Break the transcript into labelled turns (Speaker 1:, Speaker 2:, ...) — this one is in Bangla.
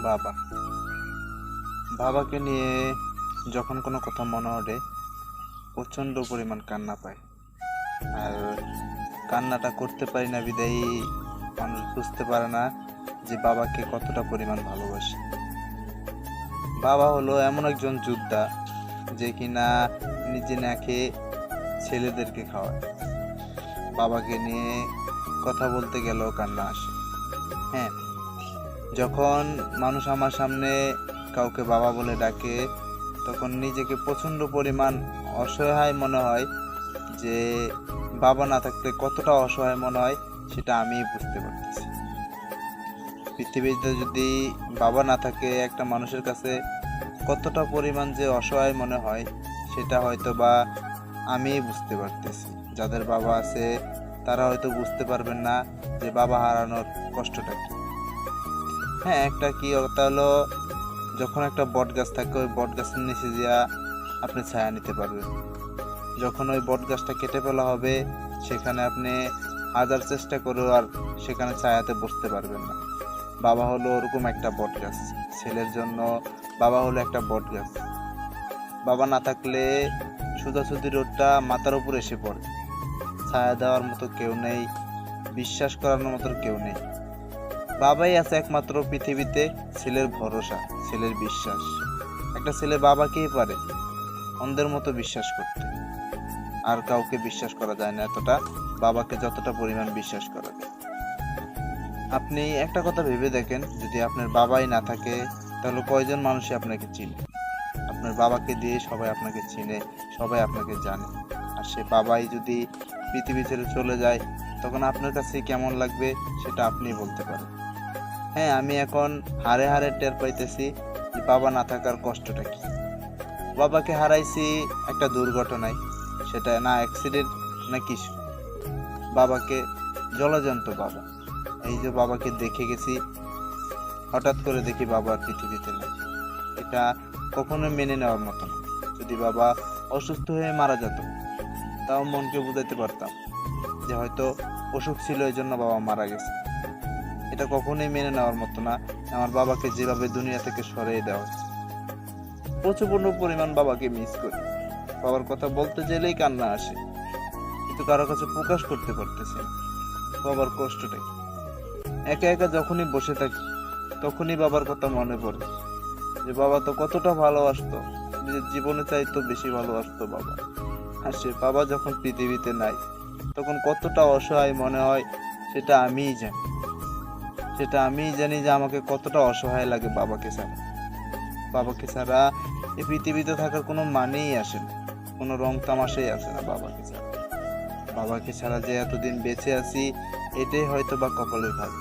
Speaker 1: বাবা বাবাকে নিয়ে যখন কোনো কথা মনে ওঠে প্রচণ্ড পরিমাণ কান্না পায়। আর কান্নাটা করতে পারি না বিদায়ী মানুষ বুঝতে পারে না যে বাবাকে কতটা পরিমাণ ভালোবাসে। বাবা হলো এমন একজন যোদ্ধা যে কিনা নিজে না খেয়ে ছেলেদেরকে খাওয়ায়। বাবাকে নিয়ে কথা বলতে গেলেও কান্না আসে। হ্যাঁ, যখন মানুষ আমার সামনে কাউকে বাবা বলে ডাকে তখন নিজেকে প্রচণ্ড পরিমাণ অসহায় মনে হয়। যে বাবা না থাকলে কতটা অসহায় মনে হয় সেটা আমি বুঝতে পারতেছি। পৃথিবীতে যদি বাবা না থাকে একটা মানুষের কাছে কতটা পরিমাণ যে অসহায় মনে হয় সেটা হয়তো বা আমি বুঝতে পারতেছি। যাদের বাবা আছে তারা হয়তো বুঝতে পারবেন না যে বাবা হারানোর কষ্টটা কি। হ্যাঁ, একটা কি কথা হলো, যখন একটা বট গাছ থাকে ওই বট গাছের নিচে দিয়া আপনি ছায়া নিতে পারবেন। যখন ওই বট গাছটা কেটে ফেলা হবে সেখানে আপনি হাজার চেষ্টা করেও আর সেখানে ছায়াতে বসতে পারবেন না। বাবা হলো ওরকম একটা বট গাছ। ছেলের জন্য বাবা হলো একটা বট গাছ। বাবা না থাকলে সোজাসুজি রোডটা মাথার উপর এসে পড়ে। ছায়া দেওয়ার মতো কেউ নেই, বিশ্বাস করানোর মতো কেউ নেই। বাবাই আছে একমাত্র পৃথিবীতে ছেলের ভরসা, ছেলের বিশ্বাস। একটা ছেলে বাবাকেই পারে অন্ধের মতো বিশ্বাস করতে। আর কাউকে বিশ্বাস করা যায় না এতটা বাবাকে যতটা পরিমাণ বিশ্বাস করা যায়। আপনি একটা কথা ভেবে দেখেন, যদি আপনার বাবাই না থাকে তাহলে কয়জন মানুষই আপনাকে চিনে? আপনার বাবাকে দিয়ে সবাই আপনাকে চিনে, সবাই আপনাকে জানে। আর সে বাবাই যদি পৃথিবী ছেড়ে চলে যায় তখন আপনার কাছে কেমন লাগবে সেটা আপনিই বলতে পারেন। হ্যাঁ, আমি এখন হাড়ে হাড়ে টের পাইতেছি যে বাবা না থাকার কষ্টটা কি। বাবাকে হারাইছি একটা দুর্ঘটনায়, সেটা না অ্যাক্সিডেন্ট না কিছু। বাবাকে জলজন্ত বাবা, এই যে বাবাকে দেখে গেছি, হঠাৎ করে দেখি বাবা আর পৃথিবীতে নেই। এটা কখনো মেনে নেওয়ার মতো না। যদি বাবা অসুস্থ হয়ে মারা যেত তাও মনকে বুঝাইতে পারতাম যে হয়তো অসুখ ছিল এই জন্য বাবা মারা গেছে। এটা কখনোই মেনে নেওয়ার মতো না। আমার বাবাকে যেভাবে দুনিয়া থেকে সরিয়ে দেওয়া হচ্ছে, প্রচুর পরিমাণ বাবাকে মিস করি। বাবার কথা বলতে গেলেই কান্না আসে, কিন্তু কারো কাছে প্রকাশ করতে পারতেছি না বাবার কষ্টটা কি। একা একা যখনই বসে থাকি তখনই বাবার কথা মনে পড়ে যে বাবা তো কতটা ভালোবাসতো, নিজের জীবনে চাইতো বেশি ভালোবাসতো বাবা। আর সে বাবা যখন পৃথিবীতে নাই তখন কতটা অসহায় মনে হয় সেটা আমিই জানি। যে আমাকে কতটা অসহায় লাগে বাবাকে ছাড়া। বাবাকে ছাড়া এই পৃথিবীতে থাকার কোনো মানেই আসে না, কোনো রং তামাশাই আসে না বাবাকে ছাড়া। বাবাকে ছাড়া যে এতদিন বেঁচে আছি এটাই হয়তো বা কপালের ভাগ্য।